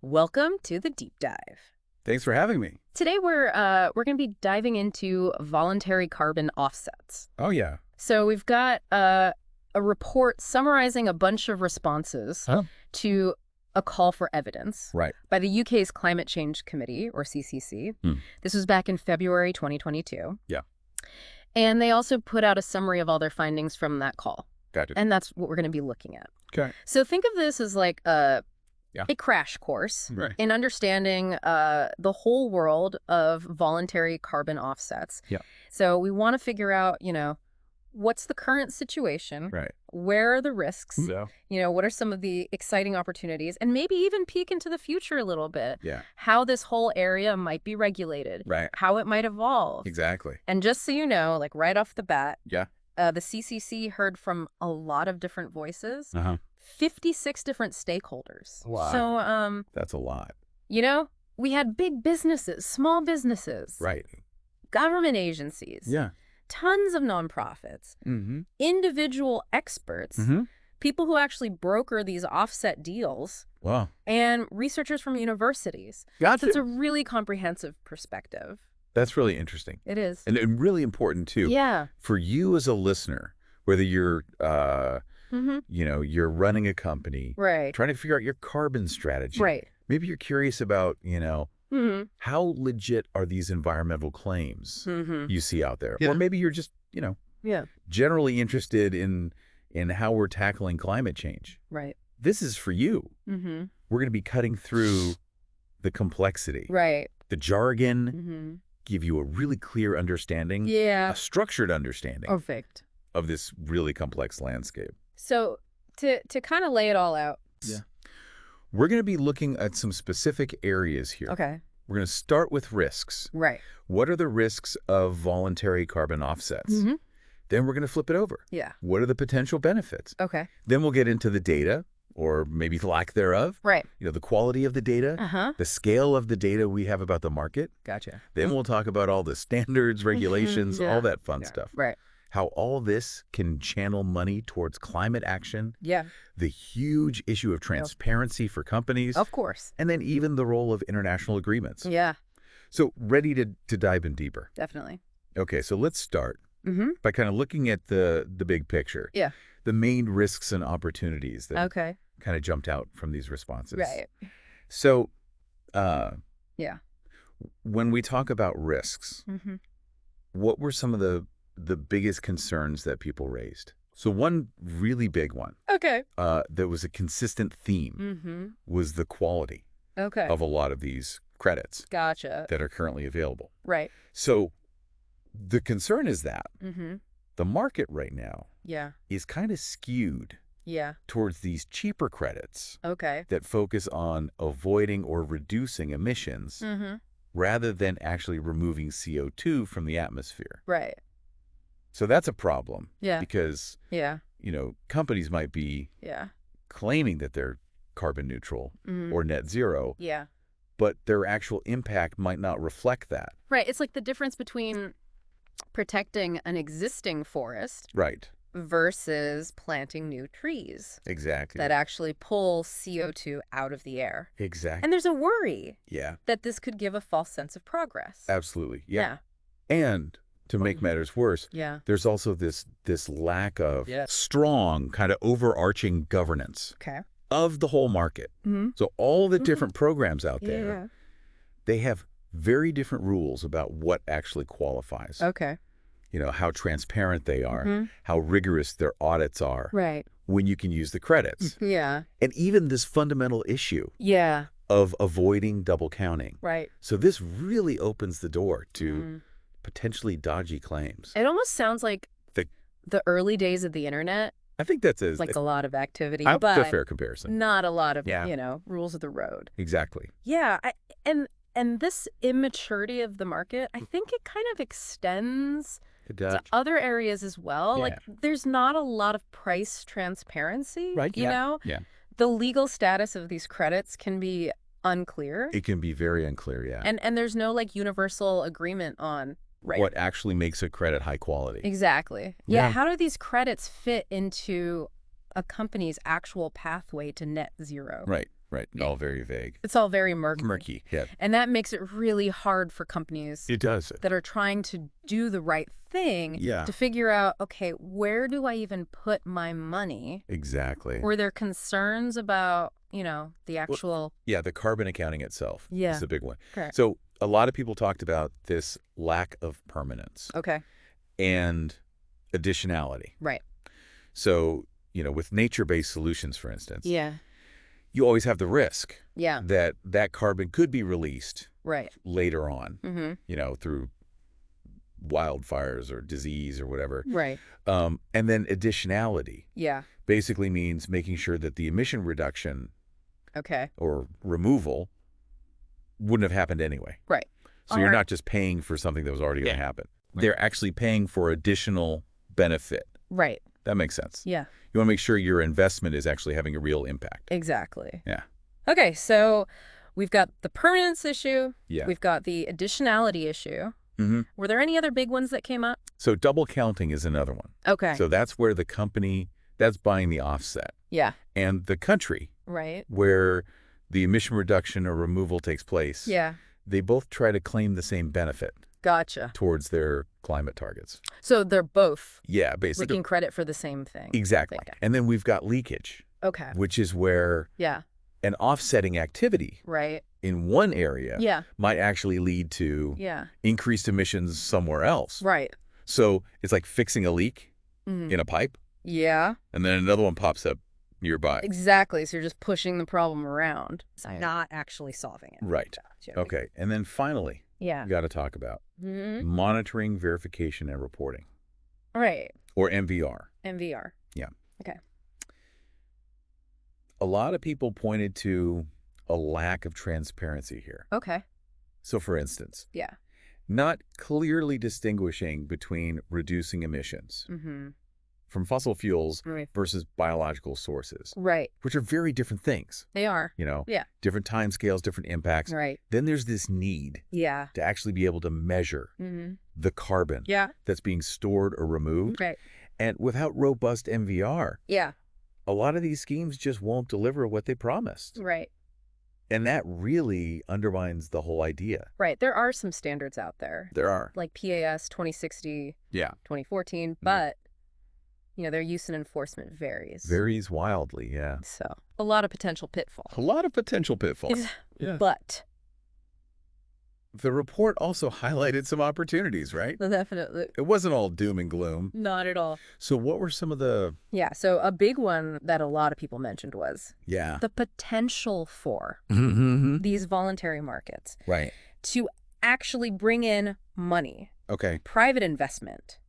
Welcome to the deep dive. Thanks for having me. Today we're going to be diving into voluntary carbon offsets. Oh, yeah. So we've got a report summarizing a bunch of responses to a call for evidence by the UK's Climate Change Committee, or CCC. This was back in February 2022. Yeah. And they also put out a summary of all their findings from that call. Got it. And that's what we're going to be looking at. Okay. So think of this as like a crash course in understanding the whole world of voluntary carbon offsets. Yeah. So we want to figure out, what's the current situation? Right. Where are the risks? Yeah. What are some of the exciting opportunities? And maybe even peek into the future a little bit. Yeah. How this whole area might be regulated. Right. How it might evolve. Exactly. And just so you know, like right off the bat, the CCC heard from a lot of different voices. 56 different stakeholders. Wow. So, that's a lot. We had big businesses, small businesses. Right. Government agencies. Yeah. Tons of nonprofits. Individual experts. People who actually broker these offset deals. Wow. And researchers from universities. Gotcha. So it's a really comprehensive perspective. That's really interesting. It is. And really important, too. Yeah. For you as a listener, whether you're, you're running a company. Right. Trying to figure out your carbon strategy. Right. Maybe you're curious about, how legit are these environmental claims you see out there? Yeah. Or maybe you're just, generally interested in how we're tackling climate change. Right. This is for you. We're going to be cutting through the complexity. Right. The jargon, give you a really clear understanding, a structured understanding Perfect. of this really complex landscape. So to kind of lay it all out. Yeah. We're going to be looking at some specific areas here. Okay. We're going to start with risks. Right. What are the risks of voluntary carbon offsets? Then we're going to flip it over. Yeah. What are the potential benefits? Okay. Then we'll get into the data, or maybe lack thereof. Right. The quality of the data, the scale of the data we have about the market. Gotcha. Then we'll talk about all the standards, regulations, all that fun stuff. Right. How all this can channel money towards climate action. Yeah. The huge issue of transparency for companies. Of course. And then even the role of international agreements. Yeah. So ready to dive in deeper. Definitely. Okay, so let's start by kind of looking at the big picture. Yeah. The main risks and opportunities that kind of jumped out from these responses. Right. So when we talk about risks, what were some of the biggest concerns that people raised? So one really big one that was a consistent theme was the quality of a lot of these credits that are currently available. Right. So the concern is that the market right now is kind of skewed towards these cheaper credits that focus on avoiding or reducing emissions rather than actually removing CO2 from the atmosphere. Right. So that's a problem. Yeah. Because, companies might be claiming that they're carbon neutral or net zero. Yeah. But their actual impact might not reflect that. Right. It's like the difference between protecting an existing forest versus planting new trees. Exactly. That actually pull CO2 out of the air. Exactly. And there's a worry Yeah. that this could give a false sense of progress. Absolutely. Yeah. And to make matters worse, there's also this lack of strong kind of overarching governance of the whole market. So all the different programs out there, they have very different rules about what actually qualifies. How transparent they are, how rigorous their audits are, when you can use the credits. Yeah. And even this fundamental issue of avoiding double counting. Right. So this really opens the door to potentially dodgy claims. It almost sounds like the early days of the internet. I think that's like a lot of activity, but but a fair comparison. Not a lot of, rules of the road. Exactly. Yeah. And this immaturity of the market, I think it kind of extends to other areas as well. Yeah. Like there's not a lot of price transparency, you know? Yeah. The legal status of these credits can be unclear. It can be very unclear, yeah. And there's no like universal agreement on what actually makes a credit high quality. Exactly. Yeah. How do these credits fit into a company's actual pathway to net zero? Right. Right. All very vague. It's all very murky. Murky, yeah. And that makes it really hard for companies that are trying to do the right thing to figure out, okay, where do I even put my money? Exactly. Were there concerns about, you know, the actual... Well, the carbon accounting itself is the big one. Correct. So a lot of people talked about this lack of permanence. Okay. And additionality. Right. So, you know, with nature-based solutions, for instance, you always have the risk that that carbon could be released later on, you know, through wildfires or disease or whatever. Right. And then additionality basically means making sure that the emission reduction or removal wouldn't have happened anyway. Right. So you're not just paying for something that was already going to happen. They're actually paying for additional benefit. Right. That makes sense. Yeah. You want to make sure your investment is actually having a real impact. Exactly. Yeah. Okay, so we've got the permanence issue. Yeah. We've got the additionality issue. Were there any other big ones that came up? So double counting is another one. Okay. So that's where the company, that's buying the offset. Yeah. And the country, where the emission reduction or removal takes place, they both try to claim the same benefit. Gotcha. Towards their climate targets. So they're both basically taking credit for the same thing. Exactly. And then we've got leakage. Okay. Which is where an offsetting activity in one area might actually lead to increased emissions somewhere else. Right. So it's like fixing a leak in a pipe. Yeah. And then another one pops up nearby. Exactly. So you're just pushing the problem around. Not actually solving it. Right. Okay. And then finally, we got to talk about monitoring, verification, and reporting. Right. Or MVR. MVR. Yeah. Okay. A lot of people pointed to a lack of transparency here. Okay. So for instance, not clearly distinguishing between reducing emissions from fossil fuels versus biological sources. Right. Which are very different things. They are. You know, different time scales, different impacts. Right. Then there's this need to actually be able to measure the carbon that's being stored or removed. Right. And without robust MVR, a lot of these schemes just won't deliver what they promised. Right. And that really undermines the whole idea. Right. There are some standards out there. There are. Like PAS 2060, 2014, but you know, their use and enforcement varies. Varies wildly, So, a lot of potential pitfalls. A lot of potential pitfalls. But the report also highlighted some opportunities, right? Definitely. It wasn't all doom and gloom. Not at all. So what were some of the... so a big one that a lot of people mentioned was the potential for these voluntary markets to actually bring in money, private investment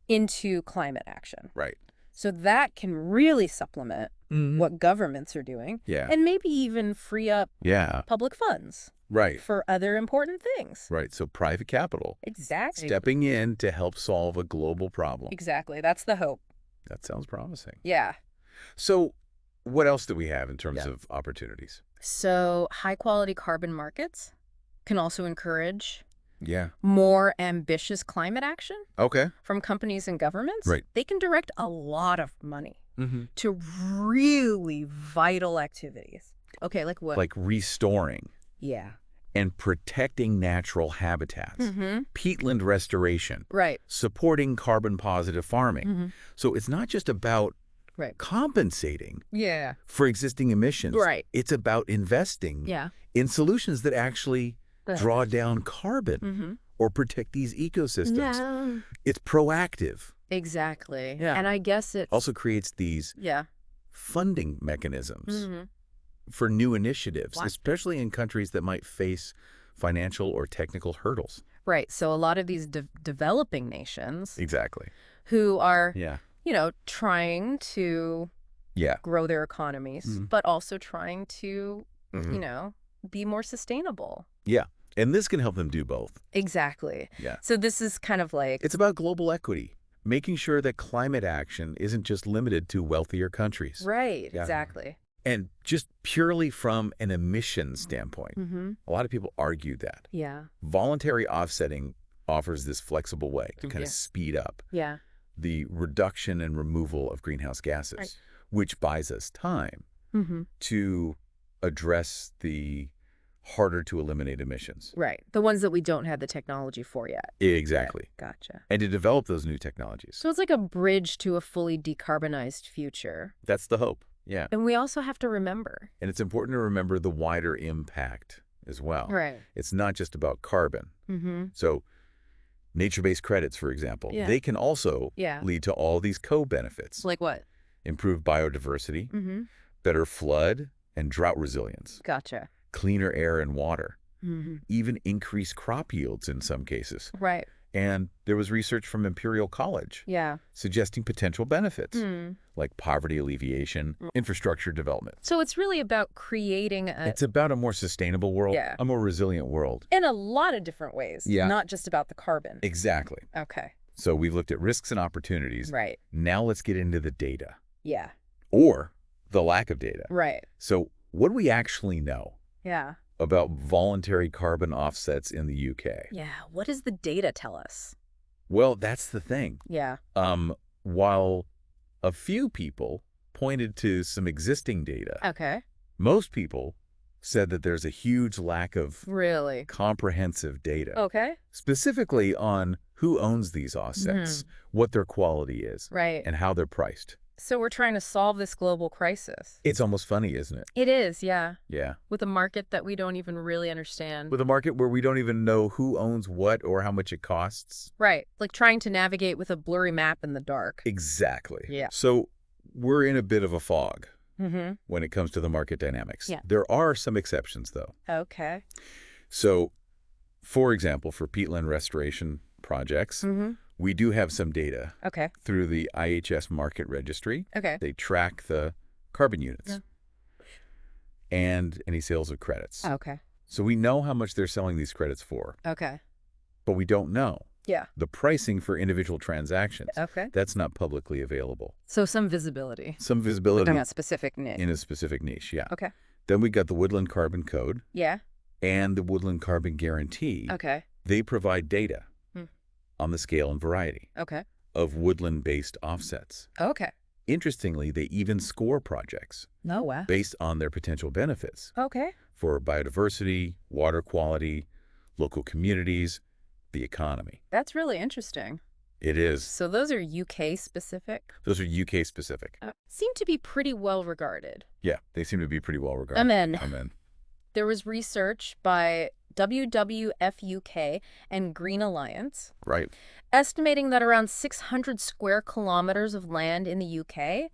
into climate action. Right. So that can really supplement what governments are doing and maybe even free up public funds. Right. For other important things. Right. So private capital. Exactly. Stepping in to help solve a global problem. Exactly. That's the hope. That sounds promising. Yeah. So what else do we have in terms of opportunities? So high quality carbon markets can also encourage Yeah. More ambitious climate action. Okay. From companies and governments. Right. They can direct a lot of money to really vital activities. Okay, like what? Like restoring. Yeah. And protecting natural habitats. Peatland restoration. Right. Supporting carbon-positive farming. So it's not just about compensating for existing emissions. Right. It's about investing in solutions that actually draw down carbon or protect these ecosystems. Yeah. It's proactive. Exactly. Yeah. And I guess it also creates these funding mechanisms for new initiatives, especially in countries that might face financial or technical hurdles. Right. So a lot of these developing nations who are, you know, trying to grow their economies, but also trying to, you know, be more sustainable. Yeah. And this can help them do both. Exactly. Yeah. So this is kind of like... It's about global equity, making sure that climate action isn't just limited to wealthier countries. Right. Yeah. Exactly. And just purely from an emissions standpoint, a lot of people argue that. Yeah. Voluntary offsetting offers this flexible way to kind of speed up the reduction and removal of greenhouse gases, which buys us time to address the harder to eliminate emissions. Right. The ones that we don't have the technology for yet. Exactly. Yeah. Gotcha. And to develop those new technologies. So it's like a bridge to a fully decarbonized future. That's the hope. Yeah. And we also have to remember. And it's important to remember the wider impact as well. Right. It's not just about carbon. So nature-based credits, for example, they can also lead to all these co-benefits. Like what? Improved biodiversity, better flood and drought resilience. Gotcha. Cleaner air and water, even increased crop yields in some cases. Right. And there was research from Imperial College suggesting potential benefits like poverty alleviation, infrastructure development. So it's really about creating It's about a more sustainable world, a more resilient world. In a lot of different ways, not just about the carbon. Exactly. Okay. So we've looked at risks and opportunities. Right. Now let's get into the data. Yeah. Or the lack of data. Right. So what do we actually know? Yeah. About voluntary carbon offsets in the UK. Yeah. What does the data tell us? Well, that's the thing. Yeah. While a few people pointed to some existing data, most people said that there's a huge lack of comprehensive data. Okay. Specifically on who owns these offsets, what their quality is, and how they're priced. So we're trying to solve this global crisis. It's almost funny, isn't it? It is, yeah. Yeah. With a market that we don't even really understand. With a market where we don't even know who owns what or how much it costs. Right. Like trying to navigate with a blurry map in the dark. Exactly. Yeah. So we're in a bit of a fog when it comes to the market dynamics. Yeah. There are some exceptions, though. Okay. So, for example, for peatland restoration projects, we do have some data through the IHS Market Registry. They track the carbon units and any sales of credits. So we know how much they're selling these credits for. But we don't know the pricing for individual transactions. That's not publicly available. So some visibility. Some visibility. In a specific niche. In a specific niche, Then we got the Woodland Carbon Code. And the Woodland Carbon Guarantee. They provide data on the scale and variety of woodland-based offsets. Interestingly, they even score projects based on their potential benefits for biodiversity, water quality, local communities, the economy. That's really interesting. It is. So those are UK specific? Those are UK specific. Seem to be pretty well regarded. Yeah, they seem to be pretty well regarded. Amen. There was research by WWF UK and Green Alliance. Estimating that around 600 square kilometers of land in the UK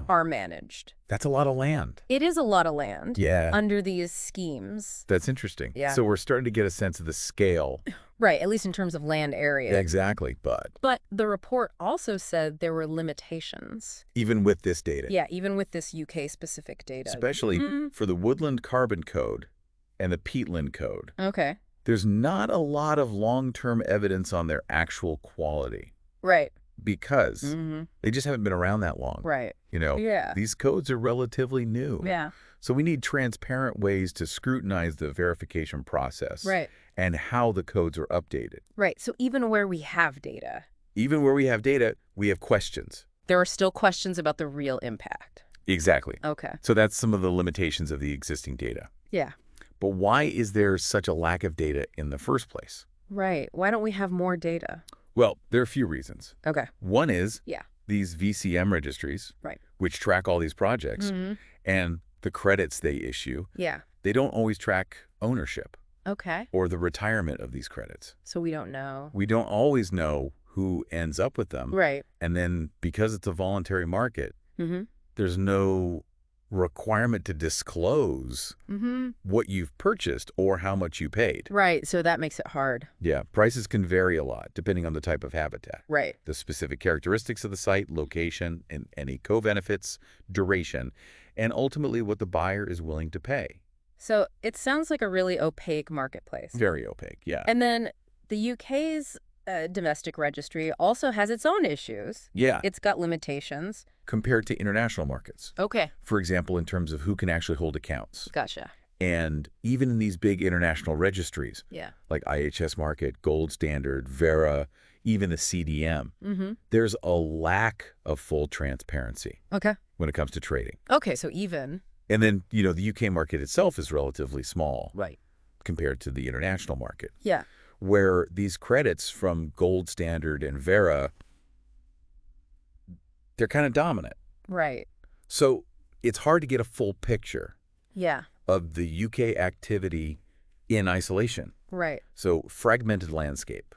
are managed. That's a lot of land. It is a lot of land under these schemes. That's interesting. So we're starting to get a sense of the scale. Right, at least in terms of land area. Exactly, But the report also said there were limitations. Even with this data. Yeah, even with this UK-specific data. Especially for the Woodland Carbon Code and the Peatland Code. There's not a lot of long-term evidence on their actual quality. Because they just haven't been around that long. You know, these codes are relatively new. So we need transparent ways to scrutinize the verification process and how the codes are updated. So even where we have data. Even where we have data, we have questions. There are still questions about the real impact. Exactly. So that's some of the limitations of the existing data. But why is there such a lack of data in the first place? Why don't we have more data? Well, there are a few reasons. One is these VCM registries, which track all these projects, and the credits they issue, they don't always track ownership or the retirement of these credits. So we don't know. We don't always know who ends up with them. And then because it's a voluntary market, there's no requirement to disclose what you've purchased or how much you paid. So that makes it hard. Prices can vary a lot depending on the type of habitat. The specific characteristics of the site, location, and any co-benefits, duration, and ultimately what the buyer is willing to pay. So it sounds like a really opaque marketplace. Very opaque, And then the UK's domestic registry also has its own issues. It's got limitations. Compared to international markets. For example, in terms of who can actually hold accounts. And even in these big international registries, like IHS Market, Gold Standard, Vera, even the CDM, there's a lack of full transparency when it comes to trading. So even And then, the UK market itself is relatively small. Right. Compared to the international market. Yeah. Where these credits from Gold Standard and Verra, they're kind of dominant. Right. So it's hard to get a full picture of the UK activity in isolation. Right. So fragmented landscape,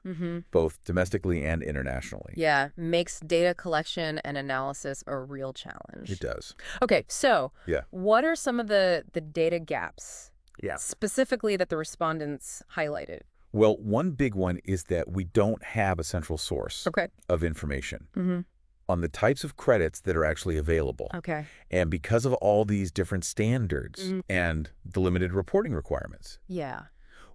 both domestically and internationally. Yeah, makes data collection and analysis a real challenge. It does. Okay, so what are some of the data gaps specifically that the respondents highlighted? Well, one big one is that we don't have a central source of information on the types of credits that are actually available. Okay. And because of all these different standards and the limited reporting requirements. Yeah.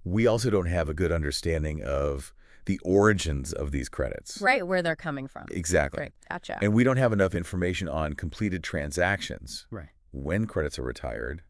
We also don't have a good understanding of the origins of these credits. Right, where they're coming from. Exactly. Right, gotcha. And we don't have enough information on completed transactions. Right. When credits are retired,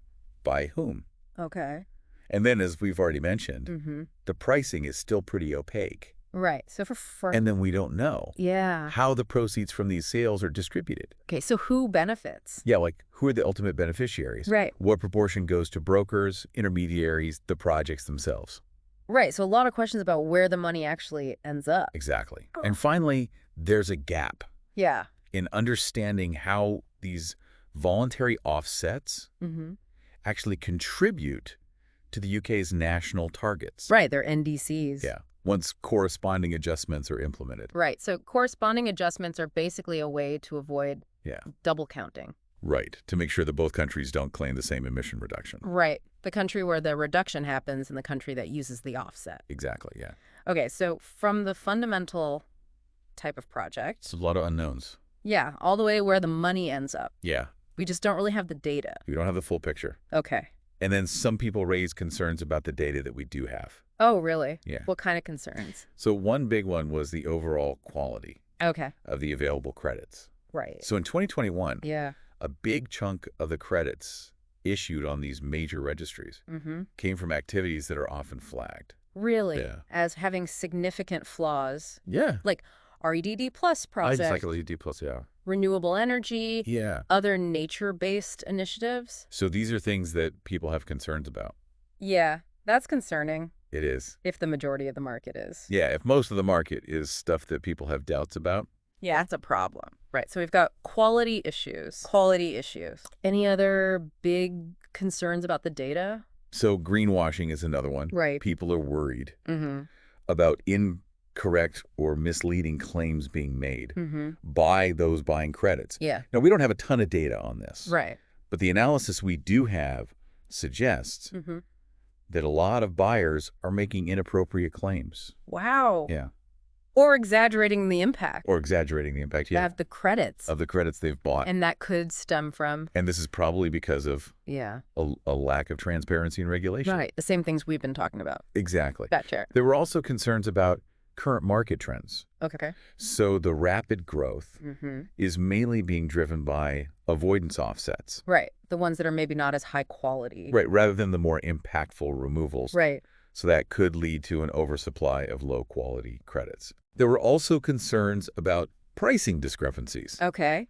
by whom. Okay. And then, as we've already mentioned, the pricing is still pretty opaque. Right. So and then we don't know yeah. how the proceeds from these sales are distributed. Okay, so who benefits? Yeah, like who are the ultimate beneficiaries? Right. What proportion goes to brokers, intermediaries, the projects themselves? Right, so a lot of questions about where the money actually ends up. Exactly. And finally, there's a gap yeah. in understanding how these voluntary offsets actually contribute to the UK's national targets. Right, they're NDCs. Yeah. Once corresponding adjustments are implemented. Right. So corresponding adjustments are basically a way to avoid double counting. Right. To make sure that both countries don't claim the same emission reduction. Right. The country where the reduction happens and the country that uses the offset. Exactly, yeah. Okay, so from the fundamental type of project. It's a lot of unknowns. Yeah, all the way where the money ends up. Yeah. We just don't really have the data. We don't have the full picture. Okay. And then some people raise concerns about the data that we do have. Oh, really? Yeah. What kind of concerns? So one big one was the overall quality of the available credits. Right. So in 2021, a big chunk of the credits issued on these major registries came from activities that are often flagged. Really? Yeah. As having significant flaws? Yeah. Like REDD Plus project. I just like REDD Plus, yeah. Renewable energy. Yeah. Other nature-based initiatives. So these are things that people have concerns about. Yeah, that's concerning. It is. If the majority of the market is. Yeah, if most of the market is stuff that people have doubts about. Yeah, that's a problem. Right, so we've got quality issues. Quality issues. Any other big concerns about the data? So greenwashing is another one. Right. People are worried about incorrect or misleading claims being made by those buying credits. Yeah. Now, we don't have a ton of data on this. Right. But the analysis we do have suggests that a lot of buyers are making inappropriate claims. Wow. Yeah. Or exaggerating the impact. Or exaggerating the impact, yeah. Of the credits. Of the credits they've bought. And that could stem from... And this is probably because of a lack of transparency and regulation. Right. The same things we've been talking about. Exactly. Gotcha. There were also concerns about current market trends. Okay. So the rapid growth is mainly being driven by avoidance offsets. Right. The ones that are maybe not as high quality. Right. Rather than the more impactful removals. Right. So that could lead to an oversupply of low quality credits. There were also concerns about pricing discrepancies. Okay.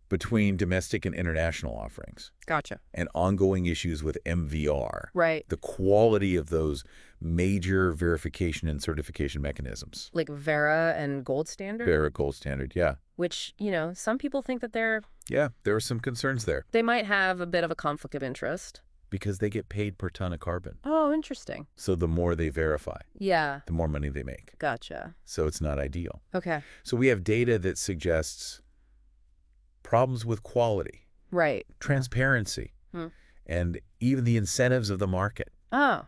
Between domestic and international offerings. Gotcha. And ongoing issues with MVR. Right. The quality of those major verification and certification mechanisms. Like Verra and Gold Standard? Verra, Gold Standard, yeah. Which, some people think that they're... Yeah, there are some concerns there. They might have a bit of a conflict of interest. Because they get paid per ton of carbon. Oh, interesting. So the more they verify, the more money they make. Gotcha. So it's not ideal. Okay. So we have data that suggests problems with quality. Right. Transparency. And even the incentives of the market. Oh.